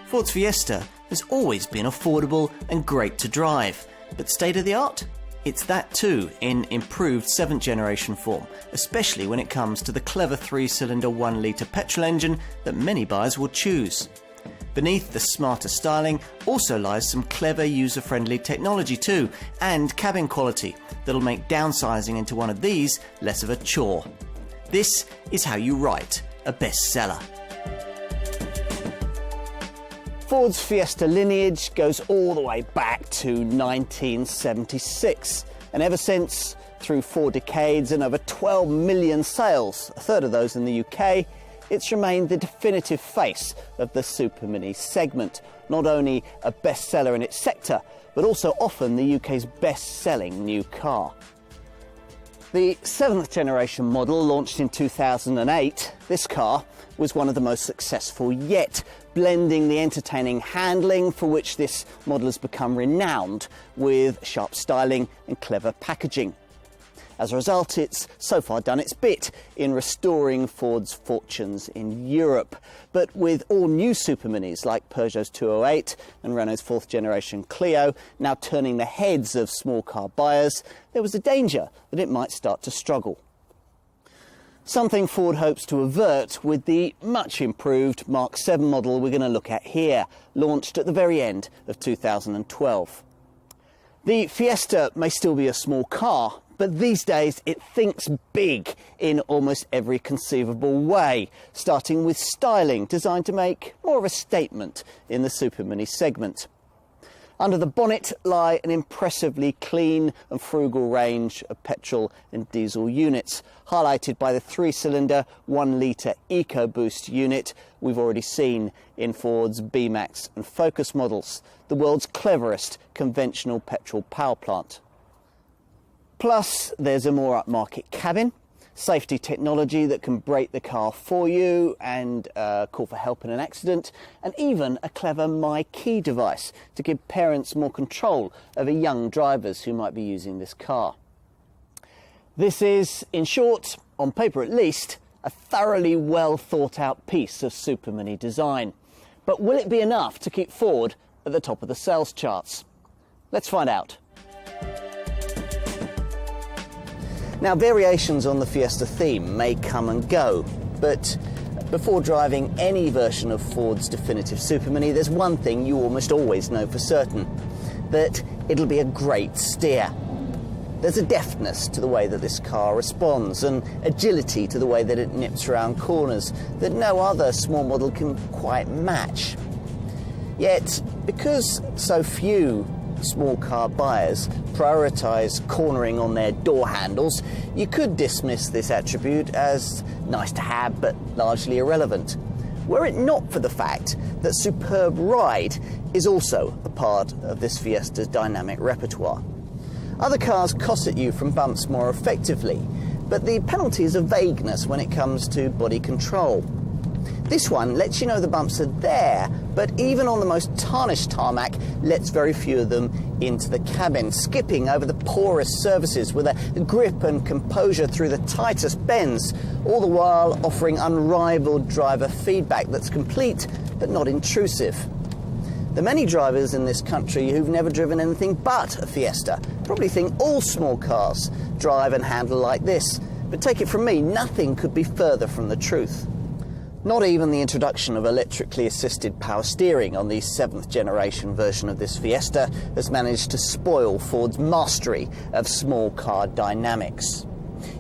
Ford's Fiesta has always been affordable and great to drive, but state of the art? It's that too in improved 7th generation form, especially when it comes to the clever 3-cylinder 1-litre petrol engine that many buyers will choose. Beneath the smarter styling also lies some clever user-friendly technology too, and cabin quality that'll make downsizing into one of these less of a chore. This is how you write a bestseller. Ford's Fiesta lineage goes all the way back to 1976, and ever since, through 4 decades and over 12 million sales, a third of those in the UK, it's remained the definitive face of the Super Mini segment. Not only a bestseller in its sector, but also often the UK's best-selling new car. The 7th generation model, launched in 2008, this car was one of the most successful yet, blending the entertaining handling for which this model has become renowned with sharp styling and clever packaging. As a result, it's so far done its bit in restoring Ford's fortunes in Europe. But with all new Super Minis like Peugeot's 208 and Renault's 4th generation Clio now turning the heads of small car buyers, there was a danger that it might start to struggle. Something Ford hopes to avert with the much improved Mark 7 model we're going to look at here, launched at the very end of 2012. The Fiesta may still be a small car, but these days it thinks big in almost every conceivable way, starting with styling designed to make more of a statement in the Super Mini segment. Under the bonnet lie an impressively clean and frugal range of petrol and diesel units, highlighted by the 3-cylinder 1-litre EcoBoost unit we've already seen in Ford's B-Max and Focus models, the world's cleverest conventional petrol power plant. Plus, there's a more upmarket cabin, safety technology that can brake the car for you and call for help in an accident, and even a clever My Key device to give parents more control over young drivers who might be using this car. This is, in short, on paper at least, a thoroughly well thought out piece of Super Mini design. But will it be enough to keep Ford at the top of the sales charts? Let's find out. Now, variations on the Fiesta theme may come and go, but before driving any version of Ford's definitive Super Mini, there's one thing you almost always know for certain, that it'll be a great steer. There's a deftness to the way that this car responds, and agility to the way that it nips around corners that no other small model can quite match. Yet, because so few small car buyers prioritise cornering on their door handles, you could dismiss this attribute as nice to have but largely irrelevant, were it not for the fact that superb ride is also a part of this Fiesta's dynamic repertoire. Other cars cosset you from bumps more effectively, but the penalties are vagueness when it comes to body control. This one lets you know the bumps are there, but even on the most tarnished tarmac, lets very few of them into the cabin, skipping over the poorest surfaces with a grip and composure through the tightest bends, all the while offering unrivaled driver feedback that's complete but not intrusive. The many drivers in this country who've never driven anything but a Fiesta probably think all small cars drive and handle like this, but take it from me, nothing could be further from the truth. Not even the introduction of electrically assisted power steering on the 7th generation version of this Fiesta has managed to spoil Ford's mastery of small car dynamics.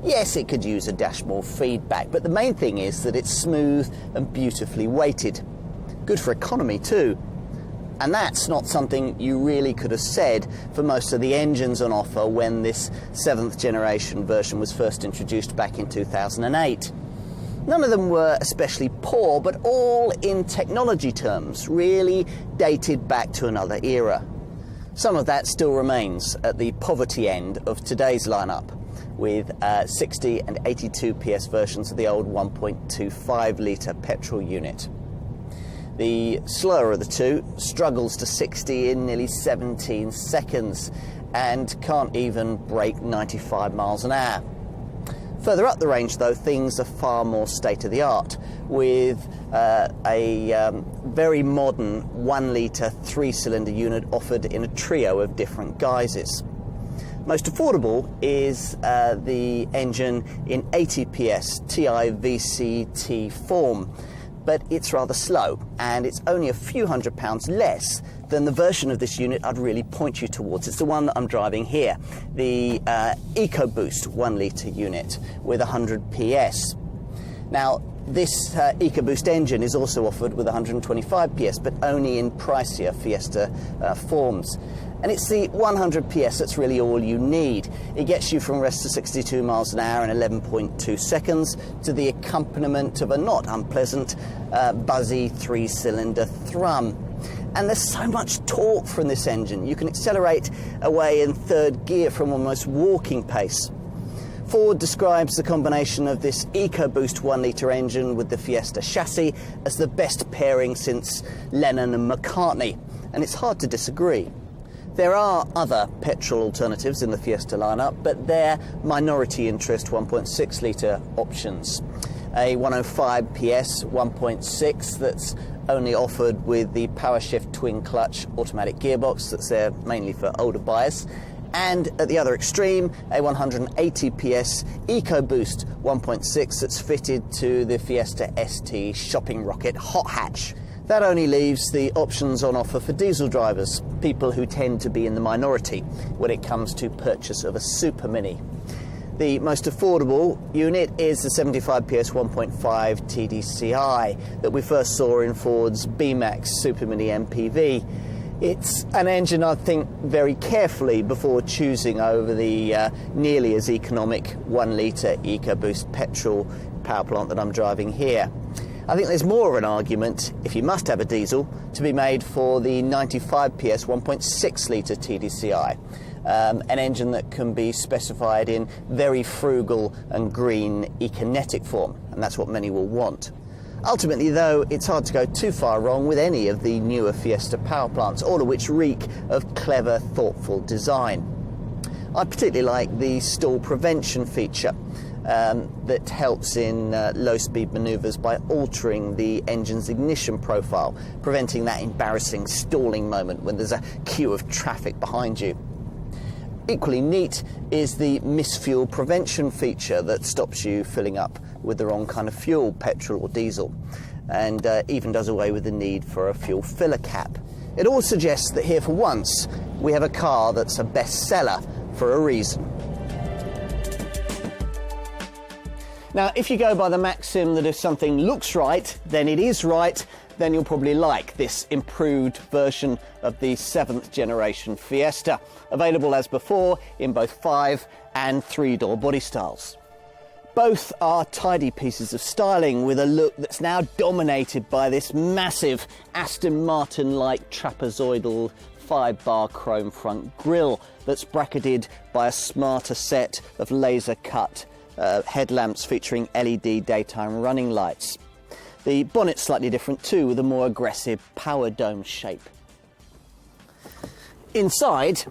Yes, it could use a dash more feedback, but the main thing is that it's smooth and beautifully weighted. Good for economy too. And that's not something you really could have said for most of the engines on offer when this 7th generation version was first introduced back in 2008. None of them were especially poor, but all in technology terms really dated back to another era. Some of that still remains at the poverty end of today's lineup, with 60 and 82 PS versions of the old 1.25 litre petrol unit. The slower of the two struggles to 60 in nearly 17 seconds and can't even break 95 miles an hour. Further up the range, though, things are far more state-of-the-art, with a very modern 1-litre 3-cylinder unit offered in a trio of different guises. Most affordable is the engine in 80 PS TI VCT form, but it's rather slow, and it's only a few £100 less than the version of this unit I'd really point you towards. It's the one that I'm driving here, the EcoBoost 1-litre unit with 100 PS. Now, this EcoBoost engine is also offered with 125 PS, but only in pricier Fiesta forms. And it's the 100 PS that's really all you need. It gets you from rest to 62 miles an hour in 11.2 seconds to the accompaniment of a not unpleasant, buzzy 3-cylinder thrum. And there's so much torque from this engine. You can accelerate away in third gear from almost walking pace. Ford describes the combination of this EcoBoost 1-litre engine with the Fiesta chassis as the best pairing since Lennon and McCartney, and it's hard to disagree. There are other petrol alternatives in the Fiesta lineup, but they're minority interest 1.6-litre options. A 105 PS 1.6 that's only offered with the PowerShift twin-clutch automatic gearbox that's there mainly for older buyers. And at the other extreme, a 180 PS EcoBoost 1.6 that's fitted to the Fiesta ST shopping rocket hot hatch. That only leaves the options on offer for diesel drivers, people who tend to be in the minority when it comes to purchase of a Super Mini. The most affordable unit is the 75 PS 1.5 TDCi that we first saw in Ford's B-Max Super Mini MPV. It's an engine I'd think very carefully before choosing over the nearly as economic 1-litre EcoBoost petrol power plant that I'm driving here. I think there's more of an argument, if you must have a diesel, to be made for the 95 PS 1.6-litre TDCi, an engine that can be specified in very frugal and green econetic form, and that's what many will want. Ultimately, though, it's hard to go too far wrong with any of the newer Fiesta power plants, all of which reek of clever, thoughtful design. I particularly like the stall prevention feature that helps in low-speed manoeuvres by altering the engine's ignition profile, preventing that embarrassing stalling moment when there's a queue of traffic behind you. Equally neat is the misfuel prevention feature that stops you filling up with the wrong kind of fuel, petrol or diesel, and even does away with the need for a fuel filler cap. It all suggests that here for once we have a car that's a bestseller for a reason. Now, if you go by the maxim that if something looks right, then it is right, then you'll probably like this improved version of the 7th generation Fiesta, available as before in both 5 and 3-door body styles. Both are tidy pieces of styling with a look that's now dominated by this massive Aston Martin-like trapezoidal 5-bar chrome front grille that's bracketed by a smarter set of laser-cut headlamps featuring LED daytime running lights. The bonnet's slightly different too, with a more aggressive power dome shape. Inside,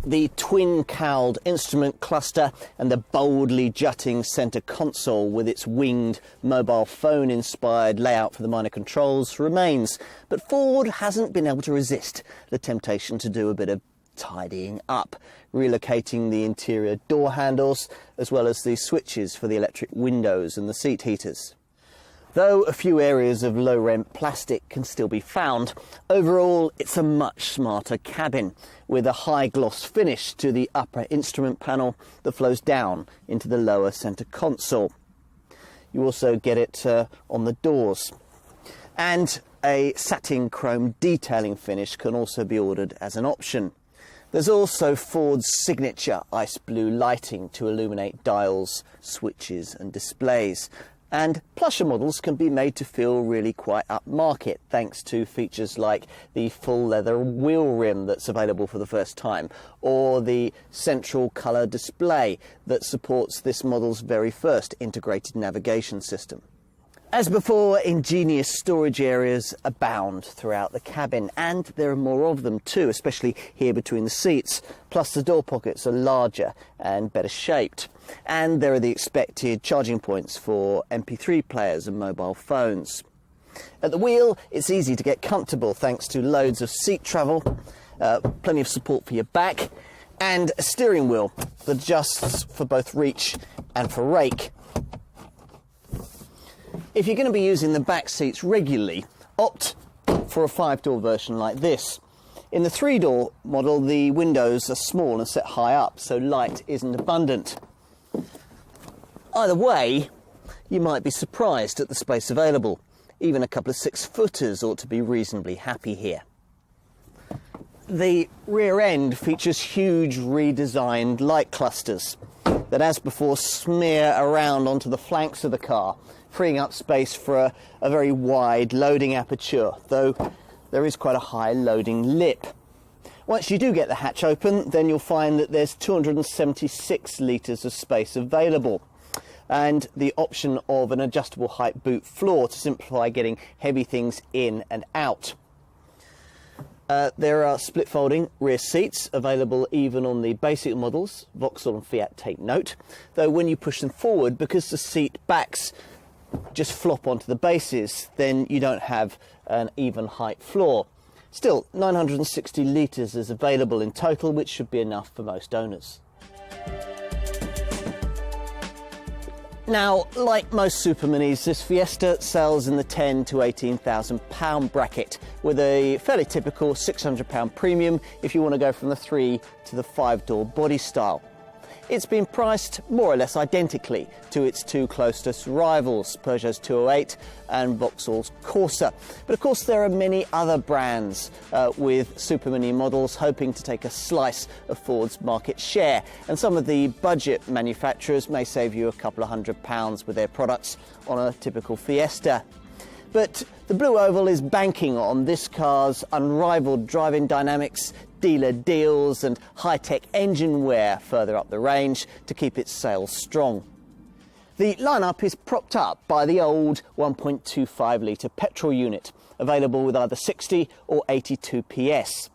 the twin-cowled instrument cluster and the boldly jutting centre console with its winged mobile phone-inspired layout for the minor controls remains, but Ford hasn't been able to resist the temptation to do a bit of tidying up, relocating the interior door handles as well as the switches for the electric windows and the seat heaters. Though a few areas of low-rent plastic can still be found, overall it's a much smarter cabin with a high-gloss finish to the upper instrument panel that flows down into the lower centre console. You also get it on the doors. And a satin chrome detailing finish can also be ordered as an option. There's also Ford's signature ice blue lighting to illuminate dials, switches and displays. And plusher models can be made to feel really quite upmarket thanks to features like the full leather wheel rim that's available for the first time, or the central colour display that supports this model's very first integrated navigation system. As before, ingenious storage areas abound throughout the cabin, and there are more of them too, especially here between the seats. Plus the door pockets are larger and better shaped. And there are the expected charging points for MP3 players and mobile phones. At the wheel, it's easy to get comfortable thanks to loads of seat travel, plenty of support for your back, and a steering wheel that adjusts for both reach and for rake. If you're going to be using the back seats regularly, opt for a 5-door version like this. In the 3-door model, the windows are small and set high up, so light isn't abundant. Either way, you might be surprised at the space available. Even a couple of 6-footers ought to be reasonably happy here. The rear end features huge redesigned light clusters that, as before, smear around onto the flanks of the car, freeing up space for a very wide loading aperture, though there is quite a high loading lip. Once you do get the hatch open, then you'll find that there's 276 litres of space available, and the option of an adjustable height boot floor to simplify getting heavy things in and out. There are split folding rear seats available even on the basic models. Vauxhall and Fiat take note, though when you push them forward, because the seat backs just flop onto the bases, then you don't have an even height floor. Still, 960 litres is available in total, which should be enough for most owners. Now, like most Super Minis, this Fiesta sells in the £10,000 to £18,000 bracket, with a fairly typical £600 premium if you want to go from the 3 to the 5-door body style. It's been priced more or less identically to its two closest rivals, Peugeot's 208 and Vauxhall's Corsa. But of course there are many other brands with Super Mini models hoping to take a slice of Ford's market share, and some of the budget manufacturers may save you a couple of £100 with their products on a typical Fiesta. But the Blue Oval is banking on this car's unrivaled driving dynamics, dealer deals and high-tech engine wear further up the range to keep its sales strong. The lineup is propped up by the old 1.25 litre petrol unit, available with either 60 or 82 PS.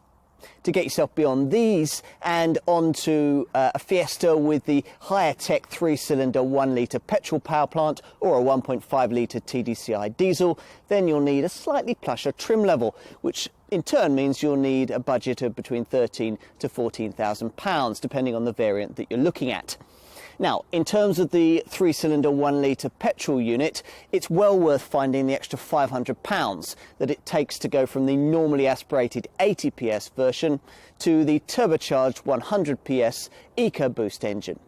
To get yourself beyond these and onto a Fiesta with the higher tech 3-cylinder 1 litre petrol power plant or a 1.5 litre TDCI diesel, then you'll need a slightly plusher trim level, which in turn means you'll need a budget of between £13,000 to £14,000, depending on the variant that you're looking at. Now, in terms of the 3-cylinder 1 litre petrol unit, it's well worth finding the extra £500 that it takes to go from the normally aspirated 80 PS version to the turbocharged 100 PS EcoBoost engine.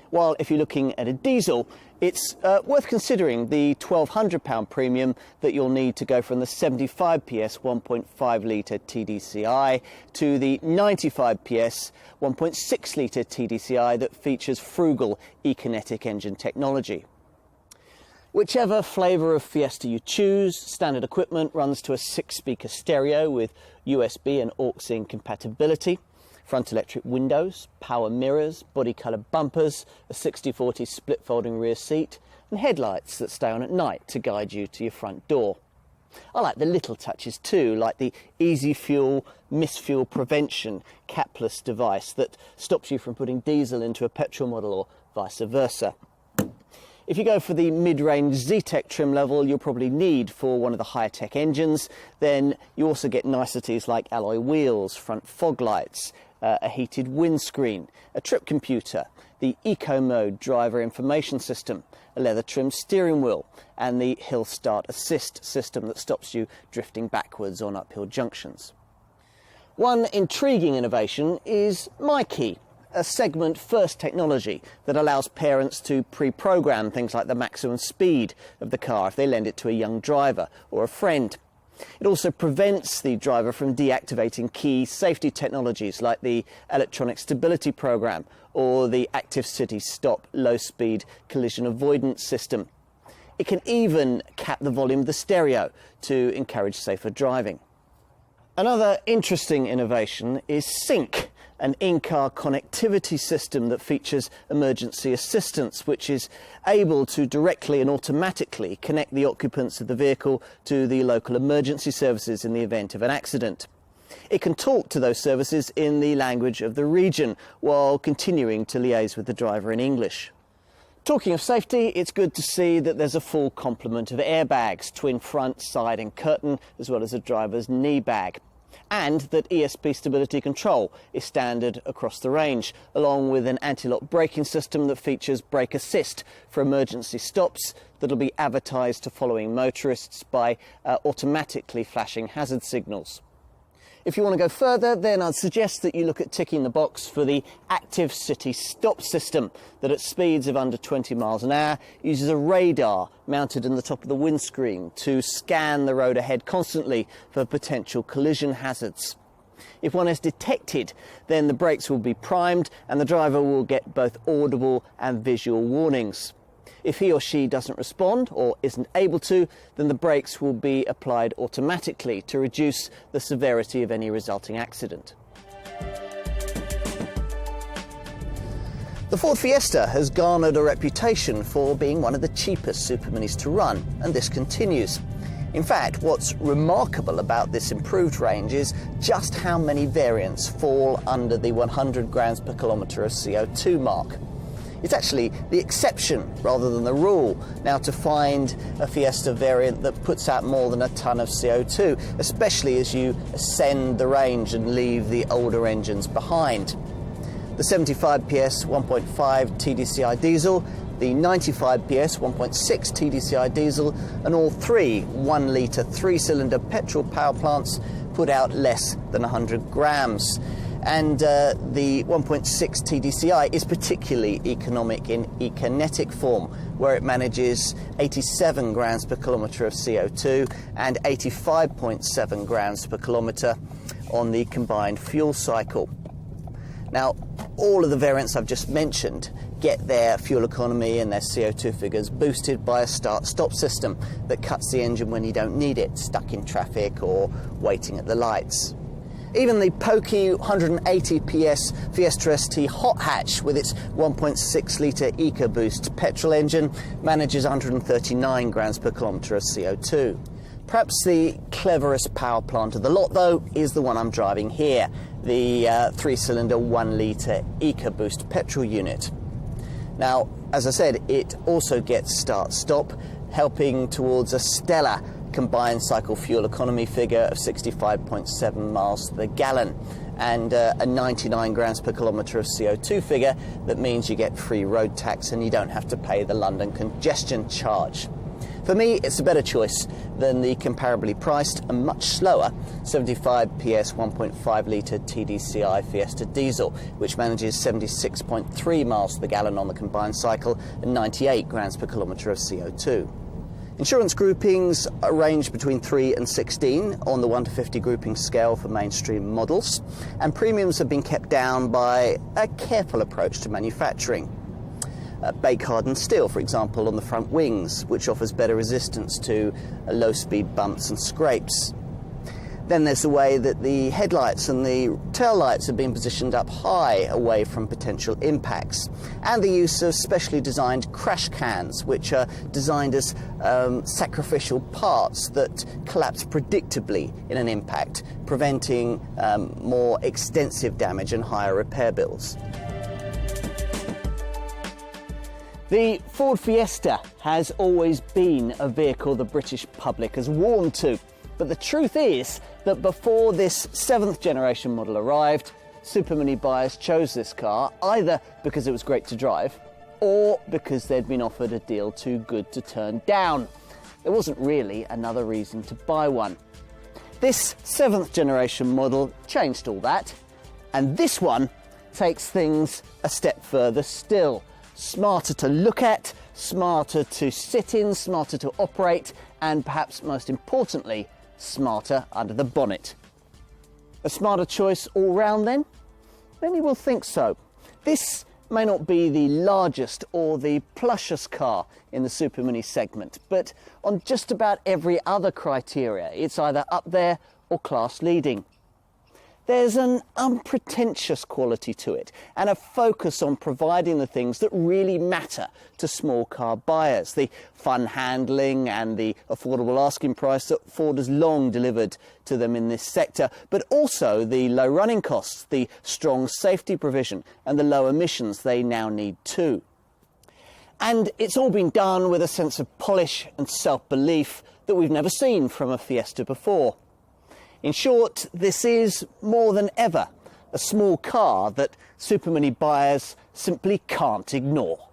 While if you're looking at a diesel, it's worth considering the £1,200 premium that you'll need to go from the 75 PS 1.5 litre TDCI to the 95 PS 1.6 litre TDCI that features frugal e-kinetic engine technology. Whichever flavour of Fiesta you choose, standard equipment runs to a 6-speaker stereo with USB and aux-in compatibility, front electric windows, power mirrors, body colour bumpers, a 60/40 split folding rear seat, and headlights that stay on at night to guide you to your front door. I like the little touches too, like the Easy Fuel misfuel prevention capless device that stops you from putting diesel into a petrol model or vice versa. If you go for the mid-range Z-Tech trim level you'll probably need for one of the higher-tech engines, then you also get niceties like alloy wheels, front fog lights, a heated windscreen, a trip computer, the Eco Mode driver information system, a leather-trimmed steering wheel, and the Hill Start Assist system that stops you drifting backwards on uphill junctions. One intriguing innovation is MyKey, a segment-first technology that allows parents to pre-program things like the maximum speed of the car if they lend it to a young driver or a friend. It also prevents the driver from deactivating key safety technologies like the electronic stability program or the active city stop low-speed collision avoidance system. It can even cap the volume of the stereo to encourage safer driving. Another interesting innovation is Sync, an in-car connectivity system that features emergency assistance, which is able to directly and automatically connect the occupants of the vehicle to the local emergency services in the event of an accident. It can talk to those services in the language of the region while continuing to liaise with the driver in English. Talking of safety, it's good to see that there's a full complement of airbags, twin front, side and curtain, as well as a driver's knee bag. And that ESP stability control is standard across the range, along with an anti-lock braking system that features brake assist for emergency stops that'll be advertised to following motorists by automatically flashing hazard signals. If you want to go further, then I'd suggest that you look at ticking the box for the active city stop system that at speeds of under 20 miles an hour uses a radar mounted in the top of the windscreen to scan the road ahead constantly for potential collision hazards. If one is detected, then the brakes will be primed and the driver will get both audible and visual warnings. If he or she doesn't respond or isn't able to, then the brakes will be applied automatically to reduce the severity of any resulting accident. The Ford Fiesta has garnered a reputation for being one of the cheapest Super Minis to run, and this continues. In fact, what's remarkable about this improved range is just how many variants fall under the 100 grams per kilometre of CO2 mark. It's actually the exception rather than the rule now to find a Fiesta variant that puts out more than a tonne of CO2, especially as you ascend the range and leave the older engines behind. The 75 PS 1.5 TDCi diesel, the 95 PS 1.6 TDCi diesel, and all three 1 litre 3-cylinder petrol power plants put out less than 100 grams. And the 1.6 TDCi is particularly economic in econetic form, where it manages 87 grams per kilometre of CO2 and 85.7 grams per kilometre on the combined fuel cycle. Now, all of the variants I've just mentioned get their fuel economy and their CO2 figures boosted by a start-stop system that cuts the engine when you don't need it, stuck in traffic or waiting at the lights. Even the pokey 180 PS Fiesta ST hot hatch with its 1.6 litre EcoBoost petrol engine manages 139 grams per kilometre of CO2. Perhaps the cleverest power plant of the lot, though, is the one I'm driving here, the 3-cylinder 1 litre EcoBoost petrol unit. Now, as I said, it also gets start-stop, helping towards a stellar combined cycle fuel economy figure of 65.7 miles to the gallon and a 99 grams per kilometre of CO2 figure that means you get free road tax and you don't have to pay the London congestion charge. For me, it's a better choice than the comparably priced and much slower 75 PS 1.5 litre TDCi Fiesta diesel, which manages 76.3 miles to the gallon on the combined cycle and 98 grams per kilometre of CO2. Insurance groupings range between 3 and 16 on the 1 to 50 grouping scale for mainstream models, and premiums have been kept down by a careful approach to manufacturing. Bake-hardened steel, for example, on the front wings, which offers better resistance to low-speed bumps and scrapes. Then there's the way that the headlights and the tail lights have been positioned up high away from potential impacts, and the use of specially designed crash cans, which are designed as sacrificial parts that collapse predictably in an impact, preventing more extensive damage and higher repair bills. The Ford Fiesta has always been a vehicle the British public has warmed to. But the truth is that before this 7th generation model arrived, Super Mini buyers chose this car either because it was great to drive or because they'd been offered a deal too good to turn down. There wasn't really another reason to buy one. This 7th generation model changed all that, and this one takes things a step further still. Smarter to look at, smarter to sit in, smarter to operate, and perhaps most importantly, smarter under the bonnet. A smarter choice all round then? Many will think so. This may not be the largest or the plushest car in the Super Mini segment, but on just about every other criteria, it's either up there or class leading. There's an unpretentious quality to it and a focus on providing the things that really matter to small car buyers. The fun handling and the affordable asking price that Ford has long delivered to them in this sector, but also the low running costs, the strong safety provision and the low emissions they now need too. And it's all been done with a sense of polish and self-belief that we've never seen from a Fiesta before. In short, this is, more than ever, a small car that Supermini buyers simply can't ignore.